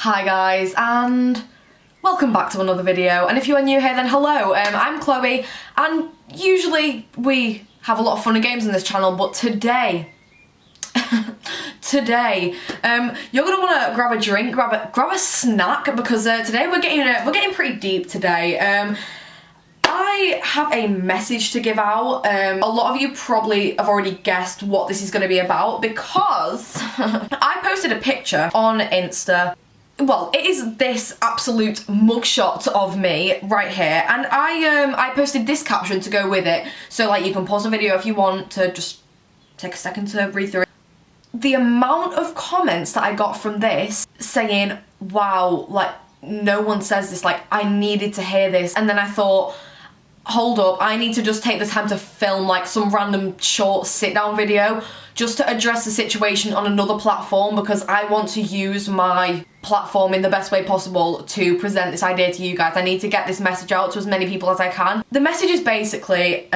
Hi guys, and welcome back to another video, and if you are new here then hello, I'm Chloe, and usually we have a lot of fun and games on this channel, but today, you're gonna want to grab a drink, grab a snack, because today we're getting pretty deep today. I have a message to give out. A lot of you probably have already guessed what this is going to be about, because I posted a picture on Insta. Well, it is this absolute mugshot of me right here, and I posted this caption to go with it, so like you can pause the video if you want to just take a second to read through it. The amount of comments that I got from this saying, wow, like no one says this, like I needed to hear this, and then I thought, hold up, I need to just take the time to film like some random short sit down video just to address the situation on another platform, because I want to use my platform in the best way possible to present this idea to you guys. I need to get this message out to as many people as I can. The message is basically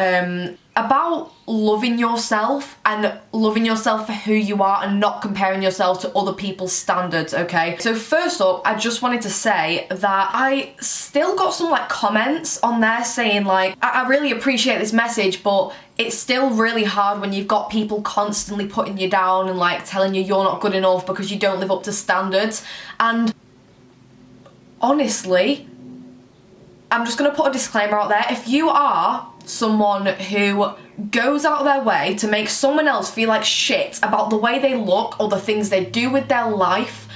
about loving yourself and loving yourself for who you are and not comparing yourself to other people's standards, okay? So first up, I just wanted to say that I still got some like comments on there saying like, I really appreciate this message, but it's still really hard when you've got people constantly putting you down and like telling you you're not good enough because you don't live up to standards. And honestly, I'm just gonna put a disclaimer out there. If you are someone who goes out of their way to make someone else feel like shit about the way they look or the things they do with their life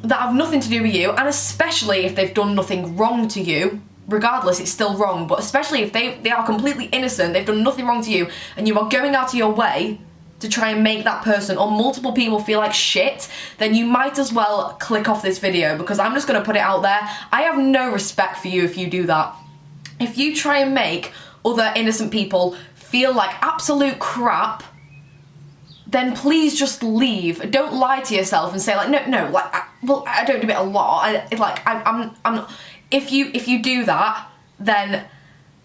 that have nothing to do with you, and especially if they've done nothing wrong to you, regardless, it's still wrong, but especially if they are completely innocent, they've done nothing wrong to you, and you are going out of your way to try and make that person or multiple people feel like shit, then you might as well click off this video, because I'm just going to put it out there. I have no respect for you if you do that. If you try and make other innocent people feel like absolute crap, then please just leave. Don't lie to yourself and say like, no, like, I don't do it a lot. I'm not. If you do that, then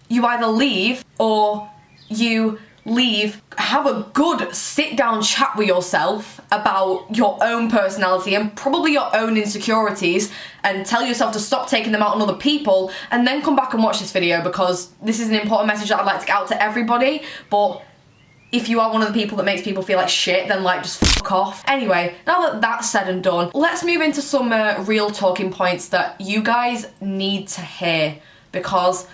you either leave or you leave, have a good sit down chat with yourself about your own personality and probably your own insecurities, and tell yourself to stop taking them out on other people, and then come back and watch this video, because this is an important message that I'd like to get out to everybody. But if you are one of the people that makes people feel like shit, then like just fuck off. Anyway, now that that's said and done, let's move into some real talking points that you guys need to hear, because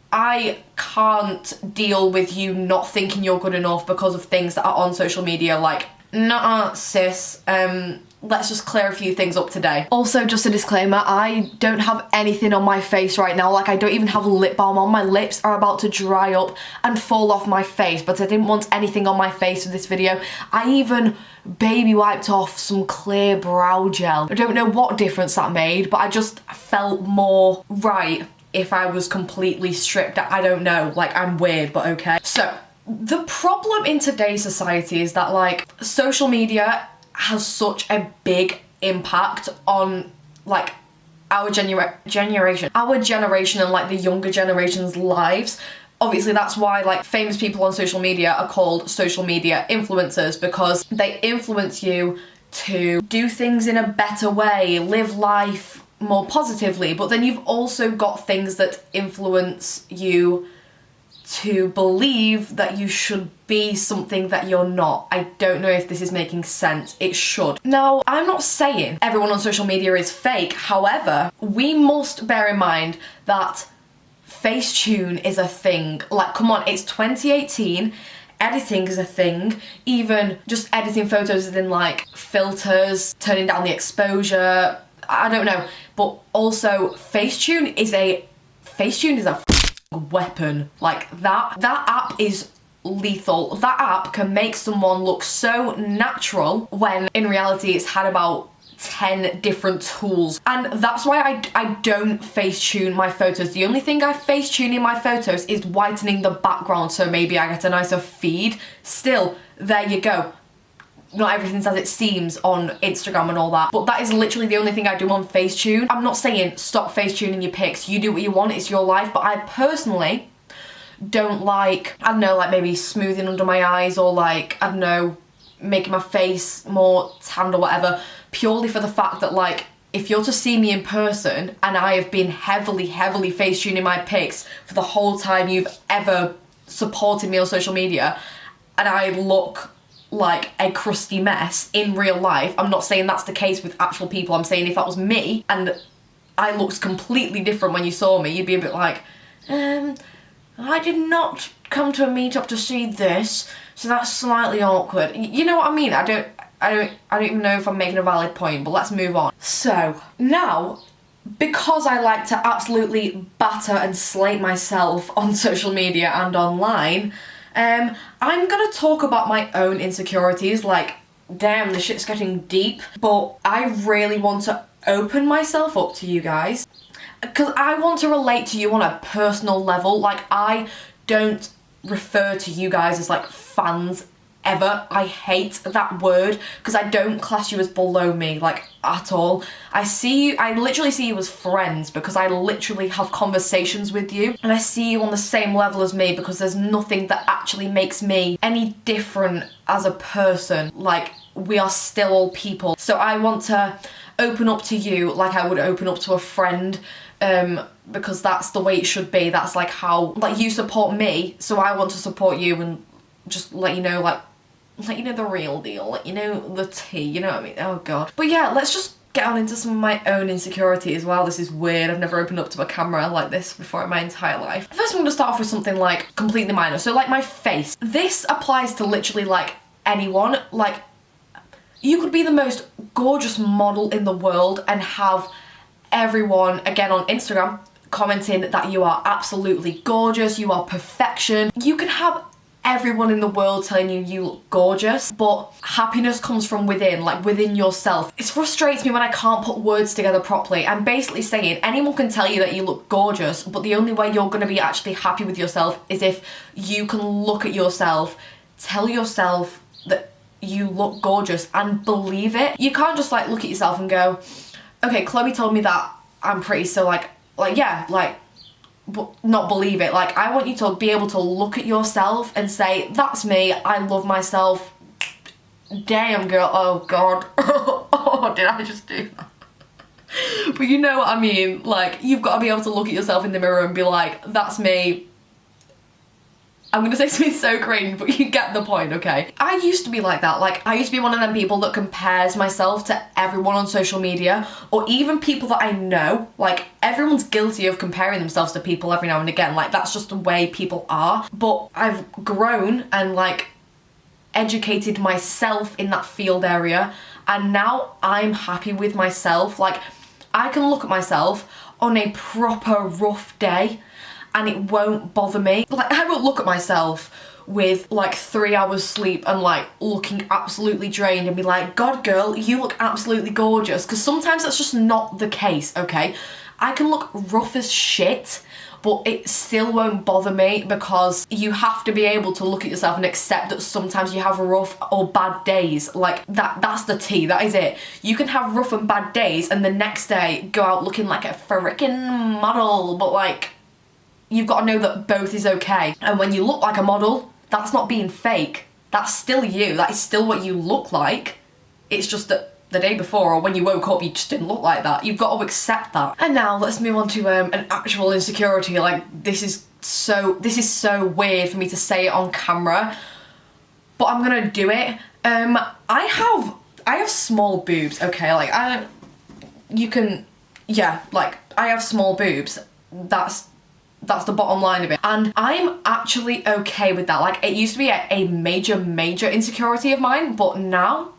I can't deal with you not thinking you're good enough because of things that are on social media. Like, nah, sis, let's just clear a few things up today. Also, just a disclaimer, I don't have anything on my face right now. Like, I don't even have lip balm on. My lips are about to dry up and fall off my face, but I didn't want anything on my face for this video. I even baby wiped off some clear brow gel. I don't know what difference that made, but I just felt more right if I was completely stripped. I don't know, like, I'm weird, but okay. So, the problem in today's society is that, like, social media has such a big impact on, like, our generation and, like, the younger generation's lives. Obviously, that's why, like, famous people on social media are called social media influencers, because they influence you to do things in a better way, live life more positively. But then you've also got things that influence you to believe that you should be something that you're not. I don't know if this is making sense. It should. Now, I'm not saying everyone on social media is fake. However, we must bear in mind that Facetune is a thing. Like, come on, it's 2018. Editing is a thing. Even just editing photos in like filters, turning down the exposure, I don't know. But also, Facetune is a weapon. Like, that app is lethal. That app can make someone look so natural when in reality it's had about 10 different tools. And that's why I don't Facetune my photos. The only thing I Facetune in my photos is whitening the background, so maybe I get a nicer feed. Still, there you go. Not everything's as it seems on Instagram and all that, but that is literally the only thing I do on Facetune. I'm not saying stop Facetuning your pics. You do what you want, it's your life, but I personally don't like, I don't know, like maybe smoothing under my eyes, or like, I don't know, making my face more tanned or whatever, purely for the fact that, like, if you're to see me in person, and I have been heavily Facetuning my pics for the whole time you've ever supported me on social media, and I look like a crusty mess in real life, I'm not saying that's the case with actual people, I'm saying if that was me and I looked completely different when you saw me, you'd be a bit like, I did not come to a meetup to see this, so that's slightly awkward. You know what I mean? I don't even know if I'm making a valid point, but let's move on. So, now, because I like to absolutely batter and slate myself on social media and online, I'm gonna talk about my own insecurities. Like, damn, this shit's getting deep, but I really want to open myself up to you guys, because I want to relate to you on a personal level. Like, I don't refer to you guys as like fans ever. I hate that word because I don't class you as below me, like, at all. I literally see you as friends because I literally have conversations with you, and I see you on the same level as me because there's nothing that actually makes me any different as a person. Like, we are still all people. So I want to open up to you like I would open up to a friend, because that's the way it should be. That's like how, like, you support me, so I want to support you and just let you know, like, let you know the real deal, let you know the tea, you know what I mean? Oh god. But yeah, let's just get on into some of my own insecurity as well. This is weird, I've never opened up to a camera like this before in my entire life. First I'm gonna start off with something like completely minor. So like my face. This applies to literally like anyone. Like, you could be the most gorgeous model in the world and have everyone, again on Instagram, commenting that you are absolutely gorgeous, you are perfection. You can have everyone in the world telling you you look gorgeous, but happiness comes from within, like within yourself. It frustrates me when I can't put words together properly. I'm basically saying anyone can tell you that you look gorgeous, but the only way you're going to be actually happy with yourself is if you can look at yourself, tell yourself that you look gorgeous and believe it. You can't just like look at yourself and go, okay, Chloe told me that I'm pretty, so like yeah, like, but not believe it. Like, I want you to be able to look at yourself and say, that's me, I love myself. Damn girl, oh god. Oh, did I just do that? But you know what I mean, like, you've got to be able to look at yourself in the mirror and be like, that's me. I'm gonna say something so cringe, but you get the point, okay? I used to be like that. Like, I used to be one of them people that compares myself to everyone on social media, or even people that I know. Like, everyone's guilty of comparing themselves to people every now and again. Like, that's just the way people are. But I've grown and, like, educated myself in that field area, and now I'm happy with myself. Like, I can look at myself on a proper rough day and it won't bother me. Like, I won't look at myself with like 3 hours sleep and like looking absolutely drained and be like, God girl, you look absolutely gorgeous, because sometimes that's just not the case, okay? I can look rough as shit, but it still won't bother me, because you have to be able to look at yourself and accept that sometimes you have rough or bad days. Like, that's the tea, that is it. You can have rough and bad days and the next day go out looking like a freaking model, but like, you've got to know that both is okay. And when you look like a model, that's not being fake. That's still you. That is still what you look like. It's just that the day before or when you woke up, you just didn't look like that. You've got to accept that. And now let's move on to an actual insecurity. Like, this is so weird for me to say it on camera, but I'm gonna do it. I have small boobs, okay? Like, I have small boobs. That's the bottom line of it. And I'm actually okay with that. Like, it used to be a major insecurity of mine, but now,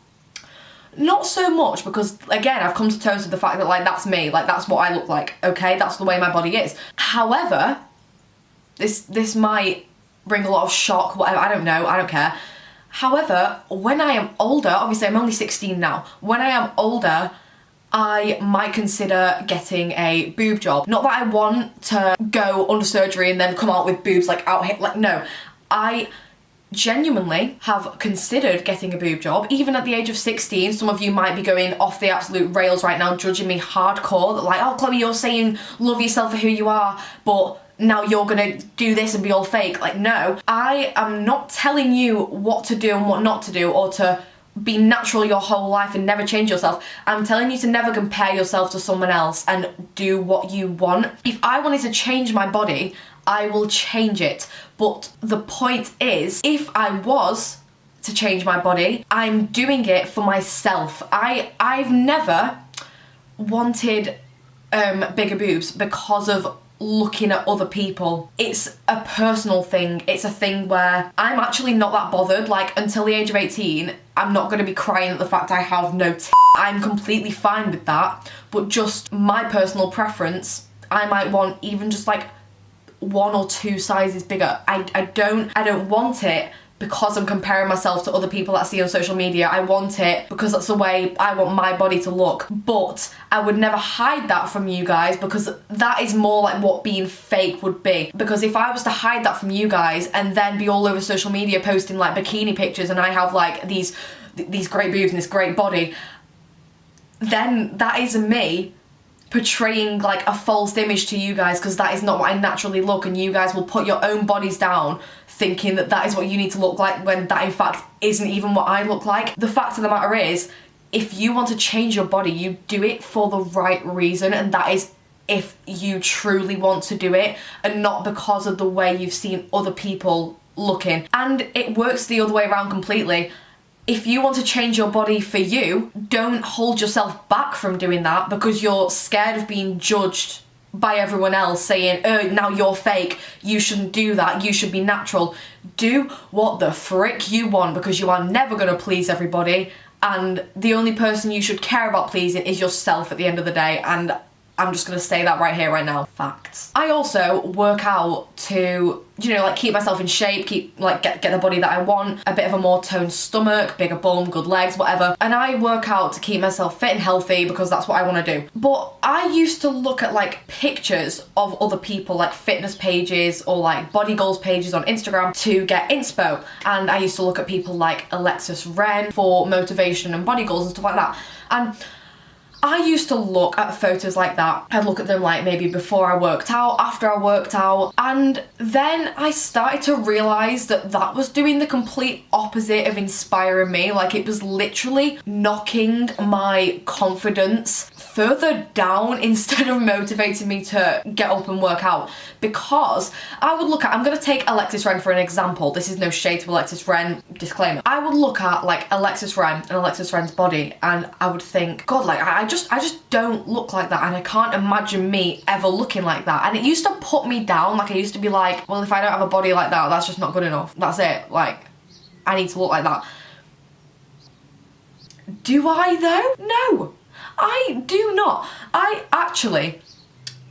not so much, because again, I've come to terms with the fact that like, that's me, like that's what I look like, okay? That's the way my body is. However, this might bring a lot of shock, whatever, I don't know, I don't care. However, when I am older, obviously I'm only 16 now, when I am older, I might consider getting a boob job. Not that I want to go under surgery and then come out with boobs like out here, like no. I genuinely have considered getting a boob job, even at the age of 16. Some of you might be going off the absolute rails right now, judging me hardcore, that like, oh Chloe, you're saying love yourself for who you are, but now you're gonna do this and be all fake. Like, no, I am not telling you what to do and what not to do, or to be natural your whole life and never change yourself. I'm telling you to never compare yourself to someone else and do what you want. If I wanted to change my body, I will change it. But the point is, if I was to change my body, I'm doing it for myself. I've never wanted bigger boobs because of looking at other people. It's a personal thing. It's a thing where I'm actually not that bothered. Like, until the age of 18, I'm not going to be crying at the fact I have no I'm completely fine with that. But just my personal preference, I might want even just like 1 or 2 sizes bigger. I don't want it because I'm comparing myself to other people that I see on social media. I want it because that's the way I want my body to look. But I would never hide that from you guys, because that is more like what being fake would be. Because if I was to hide that from you guys and then be all over social media posting like bikini pictures and I have like these great boobs and this great body, then that is me portraying like a false image to you guys, because that is not what I naturally look, and you guys will put your own bodies down thinking that that is what you need to look like, when that in fact isn't even what I look like. The fact of the matter is, if you want to change your body, you do it for the right reason, and that is if you truly want to do it and not because of the way you've seen other people looking. And it works the other way around completely. If you want to change your body for you, don't hold yourself back from doing that because you're scared of being judged by everyone else saying, oh, now you're fake, you shouldn't do that, you should be natural. Do what the frick you want, because you are never going to please everybody, and the only person you should care about pleasing is yourself at the end of the day. And I'm just gonna say that right here, right now. Facts. I also work out to, you know, like keep myself in shape, get the body that I want, a bit of a more toned stomach, bigger bum, good legs, whatever. And I work out to keep myself fit and healthy because that's what I want to do. But I used to look at like pictures of other people, like fitness pages or like body goals pages on Instagram to get inspo. And I used to look at people like Alexis Ren for motivation and body goals and stuff like that. And I used to look at photos like that. I'd look at them like maybe before I worked out, after I worked out, and then I started to realise that that was doing the complete opposite of inspiring me. Like, it was literally knocking my confidence further down instead of motivating me to get up and work out. Because I would look at, I'm gonna take Alexis Ren for an example. This is no shade to Alexis Ren, disclaimer. I would look at like Alexis Ren and Alexis Ren's body and I would think, God, like I just don't look like that, and I can't imagine me ever looking like that. And it used to put me down. Like, I used to be like, well, if I don't have a body like that, that's just not good enough. That's it. Like, I need to look like that. Do I though? No, I do not. I actually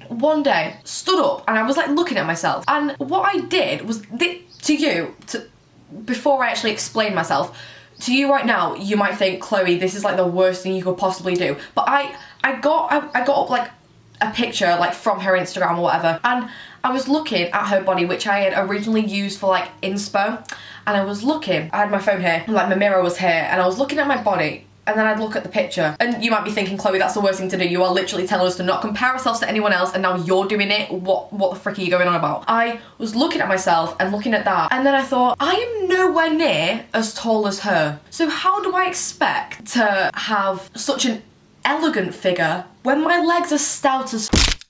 one day stood up and I was like looking at myself, and what I did was before I actually explain myself to you right now, you might think, Chloe, this is like the worst thing you could possibly do. But I got up like a picture like from her Instagram or whatever, and I was looking at her body, which I had originally used for like inspo, and I was looking, I had my phone here, like my mirror was here, and I was looking at my body. And then I'd look at the picture, and you might be thinking, Chloe, that's the worst thing to do. You are literally telling us to not compare ourselves to anyone else, and now you're doing it. What the frick are you going on about? I was looking at myself and looking at that, and then I thought, I am nowhere near as tall as her. So how do I expect to have such an elegant figure when my legs are stout as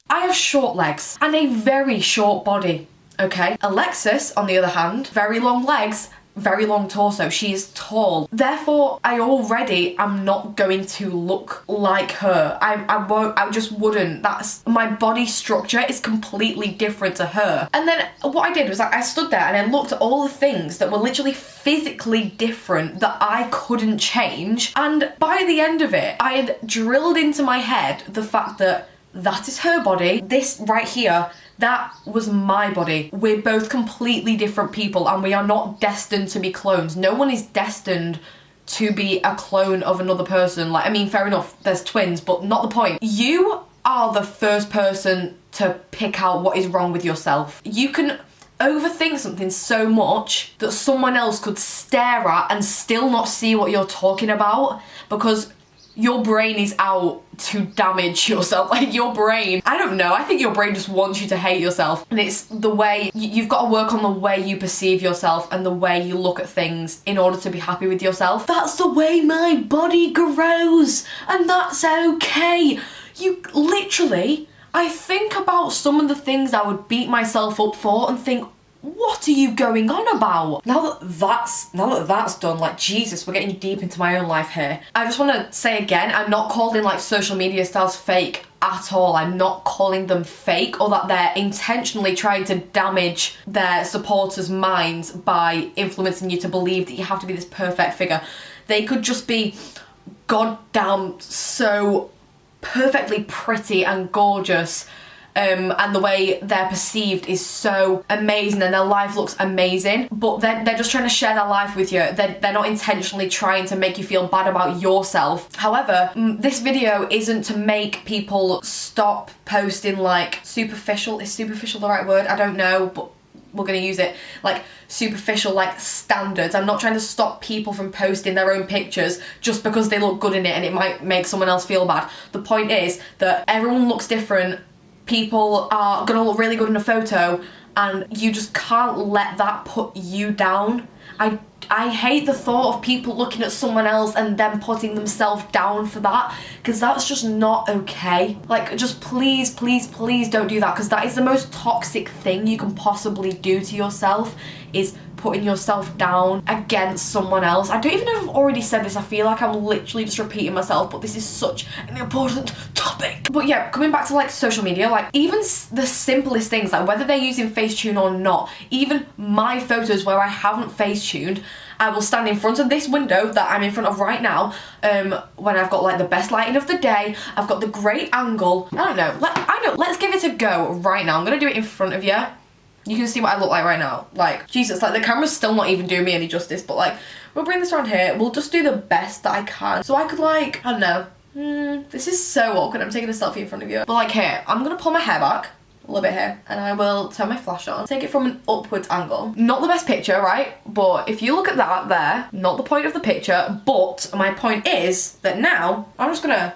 I have short legs and a very short body, okay? Alexis, on the other hand, very long legs, very long torso. She is tall. Therefore, I already am not going to look like her. I just wouldn't. My body structure is completely different to her. And then what I did was I stood there and I looked at all the things that were literally physically different that I couldn't change. And by the end of it, I had drilled into my head the fact that that is her body. This right here, that was my body. We're both completely different people, and we are not destined to be clones. No one is destined to be a clone of another person. Like, I mean, fair enough, there's twins, but not the point. You are the first person to pick out what is wrong with yourself. You can overthink something so much that someone else could stare at and still not see what you're talking about, because your brain is out to damage yourself. Like, your brain, I don't know, I think your brain just wants you to hate yourself. And it's the way, you've got to work on the way you perceive yourself and the way you look at things in order to be happy with yourself. That's the way my body grows, and that's okay. You literally, I think about some of the things I would beat myself up for and think, what are you going on about? Now that that's done, like, Jesus, we're getting deep into my own life here. I just want to say again, I'm not calling like social media stars fake at all. I'm not calling them fake or that they're intentionally trying to damage their supporters' minds by influencing you to believe that you have to be this perfect figure. They could just be goddamn so perfectly pretty and gorgeous, and the way they're perceived is so amazing and their life looks amazing, but they're just trying to share their life with you. They're not intentionally trying to make you feel bad about yourself. However, this video isn't to make people stop posting like superficial, is superficial the right word? I don't know, but we're gonna use it, like superficial like standards. I'm not trying to stop people from posting their own pictures just because they look good in it and it might make someone else feel bad. The point is that everyone looks different. People are gonna look really good in a photo and you just can't let that put you down. I hate the thought of people looking at someone else and then putting themselves down for that, because that's just not okay. Like, just please, please, please don't do that, because that is the most toxic thing you can possibly do to yourself, is putting yourself down against someone else. I don't even know if I've already said this. I feel like I'm literally just repeating myself, but this is such an important topic. But yeah, coming back to like social media, like even the simplest things, like whether they're using Facetune or not, even my photos where I haven't Facetuned, I will stand in front of this window that I'm in front of right now, when I've got like the best lighting of the day, I've got the great angle. I don't know, let's give it a go right now. I'm gonna do it in front of you. You can see what I look like right now. Like, Jesus, like the camera's still not even doing me any justice, but like, we'll bring this around here. We'll just do the best that I can. So I could like, I don't know. This is so awkward. I'm taking a selfie in front of you. But like here, I'm gonna pull my hair back a little bit here and I will turn my flash on. Take it from an upwards angle. Not the best picture, right? But if you look at that there, not the point of the picture, but my point is that now I'm just gonna,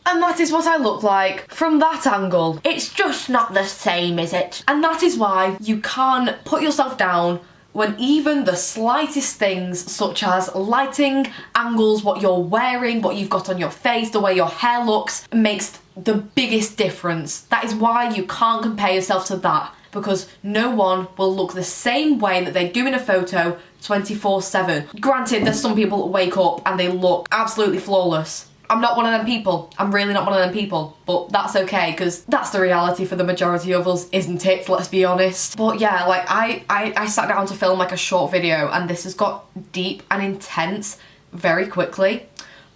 and that is what I look like from that angle. It's just not the same, is it? And that is why you can't put yourself down when even the slightest things, such as lighting, angles, what you're wearing, what you've got on your face, the way your hair looks, makes the biggest difference. That is why you can't compare yourself to that, because no one will look the same way that they do in a photo 24/7. Granted, there's some people that wake up and they look absolutely flawless. I'm not one of them people. I'm really not one of them people, but that's okay, because that's the reality for the majority of us, isn't it? Let's be honest. But yeah, like I sat down to film like a short video and this has got deep and intense very quickly,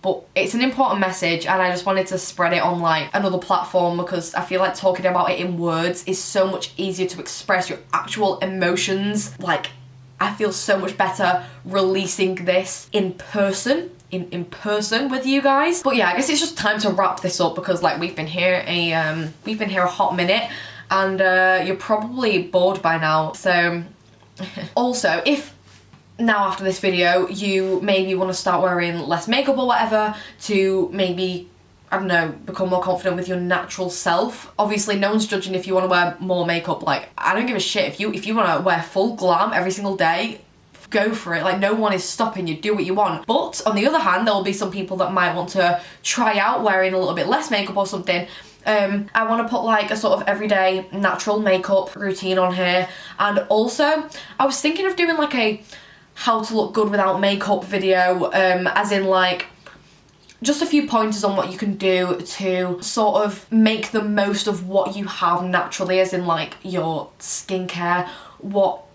but it's an important message and I just wanted to spread it on like another platform, because I feel like talking about it in words is so much easier to express your actual emotions. Like, I feel so much better releasing this in person with you guys. But yeah, I guess it's just time to wrap this up, because like we've been here a hot minute and you're probably bored by now. So also, if now after this video you maybe want to start wearing less makeup or whatever to maybe, I don't know, become more confident with your natural self. Obviously no one's judging if you want to wear more makeup. Like, I don't give a shit if you want to wear full glam every single day, go for it. Like, no one is stopping you, do what you want. But on the other hand, there will be some people that might want to try out wearing a little bit less makeup or something. I want to put like a sort of everyday natural makeup routine on here. And also I was thinking of doing like a how to look good without makeup video, as in like just a few pointers on what you can do to sort of make the most of what you have naturally, as in like your skincare, what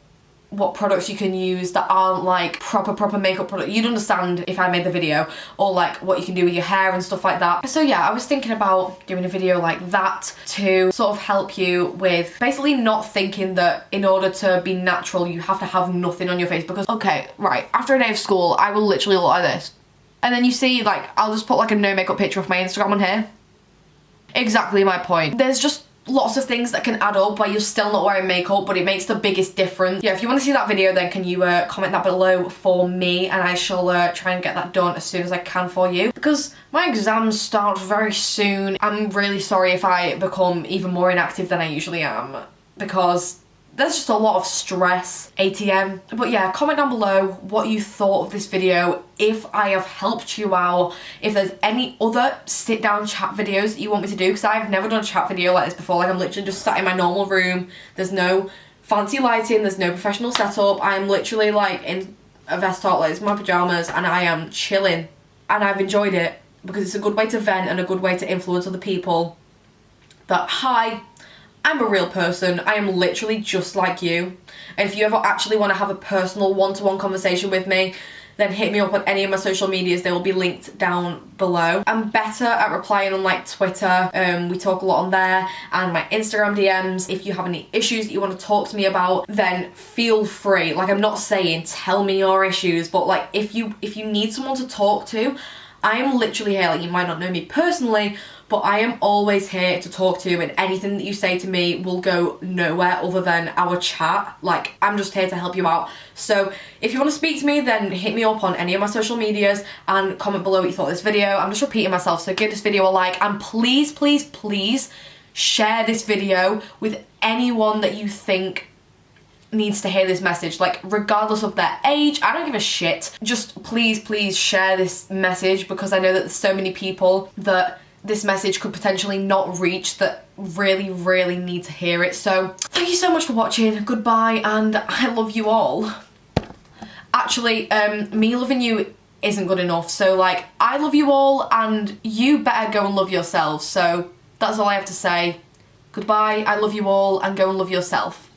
products you can use that aren't like proper makeup products. You'd understand if I made the video, or like what you can do with your hair and stuff like that. So yeah, I was thinking about doing a video like that to sort of help you with basically not thinking that in order to be natural you have to have nothing on your face. Because okay, right, after a day of school I will literally look like this, and then you see, like, I'll just put like a no makeup picture of my Instagram on here. Exactly my point. There's just lots of things that can add up where you're still not wearing makeup, but it makes the biggest difference. Yeah, if you want to see that video, then can you comment that below for me, and I shall try and get that done as soon as I can for you, because my exams start very soon. I'm really sorry if I become even more inactive than I usually am, because there's just a lot of stress, ATM. But yeah, comment down below what you thought of this video, if I have helped you out, if there's any other sit down chat videos that you want me to do, because I've never done a chat video like this before. Like, I'm literally just sat in my normal room, there's no fancy lighting, there's no professional setup, I'm literally like in a vest top, like it's my pajamas, and I am chilling, and I've enjoyed it because it's a good way to vent and a good way to influence other people that, hi, I'm a real person, I am literally just like you. And if you ever actually want to have a personal one-to-one conversation with me, then hit me up on any of my social medias, they will be linked down below. I'm better at replying on like Twitter, we talk a lot on there, and my Instagram DMs. If you have any issues that you want to talk to me about, then feel free. Like, I'm not saying tell me your issues, but like if you need someone to talk to, I am literally here. Like, you might not know me personally, but I am always here to talk to, and anything that you say to me will go nowhere other than our chat. Like, I'm just here to help you out. So if you want to speak to me, then hit me up on any of my social medias and comment below what you thought of this video. I'm just repeating myself, so give this video a like, and please, please, please share this video with anyone that you think needs to hear this message, like regardless of their age. I don't give a shit. Just please, please share this message, because I know that there's so many people that this message could potentially not reach that really, really need to hear it. So thank you so much for watching. Goodbye, and I love you all. Actually, me loving you isn't good enough. So like, I love you all, and you better go and love yourselves. So that's all I have to say. Goodbye, I love you all, and go and love yourself.